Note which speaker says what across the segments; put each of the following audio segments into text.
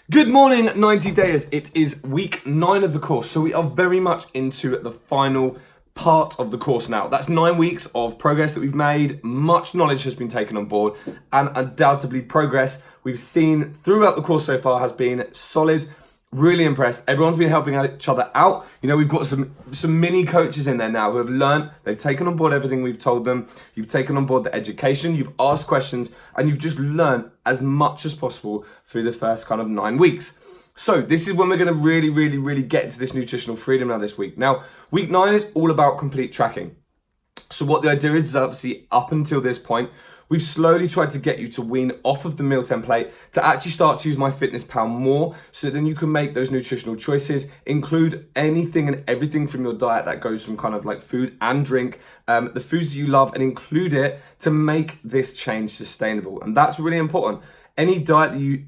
Speaker 1: Good morning, 90 Dayers. It is week 9 of the course, so we are very much into the final part of the course now. That's 9 weeks of progress that we've made, much knowledge has been taken on board, and undoubtedly progress we've seen throughout the course so far has been solid. Really impressed. Everyone's been helping each other out. You know, we've got some mini coaches in there now who have learned, they've taken on board everything we've told them. You've taken on board the education, you've asked questions, and you've just learned as much as possible through the first kind of 9 weeks. So this is when we're going to really get into this nutritional freedom now this week. Now, week 9 is all about complete tracking. So what the idea is obviously up until this point, we've slowly tried to get you to wean off of the meal template to actually start to use MyFitnessPal more, so then you can make those nutritional choices, include anything and everything from your diet that goes from kind of like food and drink, the foods that you love, and include it to make this change sustainable. And that's really important. Any diet that you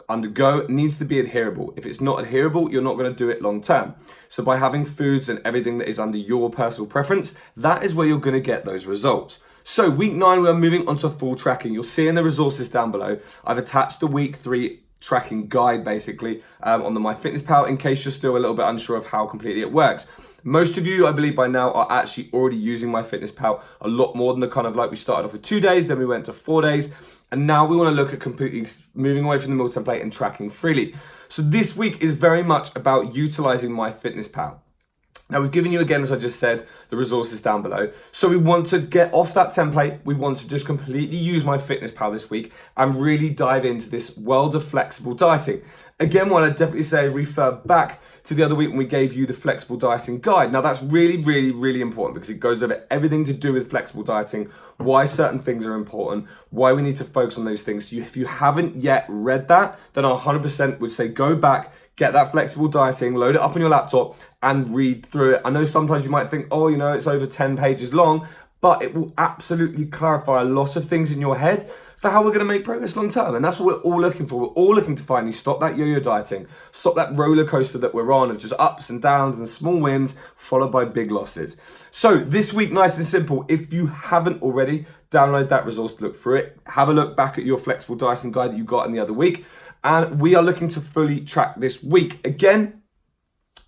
Speaker 1: undergo needs to be adherable. If it's not adherable, you're not going to do it long term. So by having foods and everything that is under your personal preference, that is where you're going to get those results. So week 9, we're moving on to full tracking. You'll see in the resources down below, I've attached the week 3 tracking guide basically on the MyFitnessPal in case you're still a little bit unsure of how completely it works. Most of you, I believe by now, are actually already using MyFitnessPal a lot more than the kind of like we started off with 2 days, then we went to 4 days. And now we want to look at completely moving away from the meal template and tracking freely. So this week is very much about utilizing MyFitnessPal. Now we've given you, again, as I just said, the resources down below. So we want to get off that template. We want to just completely use MyFitnessPal this week and really dive into this world of flexible dieting. Again, what I'd definitely say, refer back to the other week when we gave you the flexible dieting guide. Now that's really important because it goes over everything to do with flexible dieting, why certain things are important, why we need to focus on those things. So if you haven't yet read that, then I 100% would say go back, get that flexible dieting, load it up on your laptop and read through it. I know sometimes you might think, oh, you know, it's over 10 pages long, but it will absolutely clarify a lot of things in your head for how we're going to make progress long term. And that's what we're all looking for. We're all looking to finally stop that yo-yo dieting, stop that roller coaster that we're on of just ups and downs and small wins followed by big losses. So this week, nice and simple, if you haven't already, download that resource to look through it. Have a look back at your flexible dieting guide that you got in the other week. And we are looking to fully track this week. Again,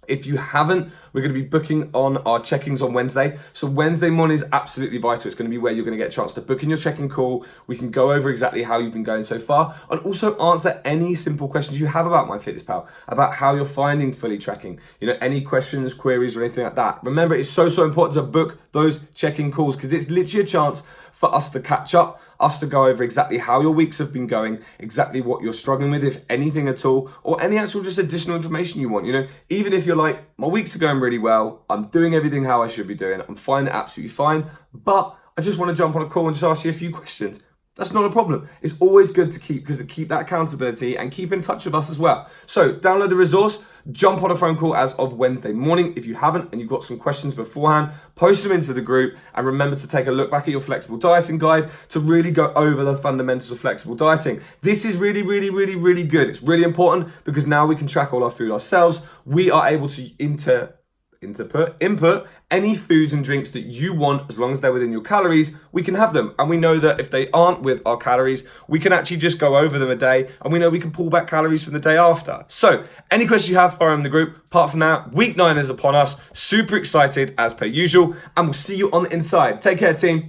Speaker 1: if you haven't, we're going to be booking on our check-ins on Wednesday. So Wednesday morning is absolutely vital. It's going to be where you're going to get a chance to book in your check-in call. We can go over exactly how you've been going so far and also answer any simple questions you have about MyFitnessPal, about how you're finding fully tracking. You know, any questions, queries, or anything like that. Remember, it's so important to book those check-in calls because it's literally a chance for us to catch up, us to go over exactly how your weeks have been going, exactly what you're struggling with, if anything at all, or any actual just additional information you want. You know, even if you're like, my weeks are going really well, I'm doing everything how I should be doing, I'm finding it absolutely fine, but I just want to jump on a call and just ask you a few questions. That's not a problem. It's always good to keep that accountability and keep in touch with us as well. So download the resource, jump on a phone call as of Wednesday morning. If you haven't and you've got some questions beforehand, post them into the group and remember to take a look back at your flexible dieting guide to really go over the fundamentals of flexible dieting. This is really good. It's really important because now we can track all our food ourselves. We are able to input any foods and drinks that you want. As long as they're within your calories, we can have them. And we know that if they aren't with our calories, we can actually just go over them a day, and we know we can pull back calories from the day after. So any questions you have, fire in the group. Apart from that, week 9 is upon us. Super excited as per usual, and we'll see you on the inside. Take care, team.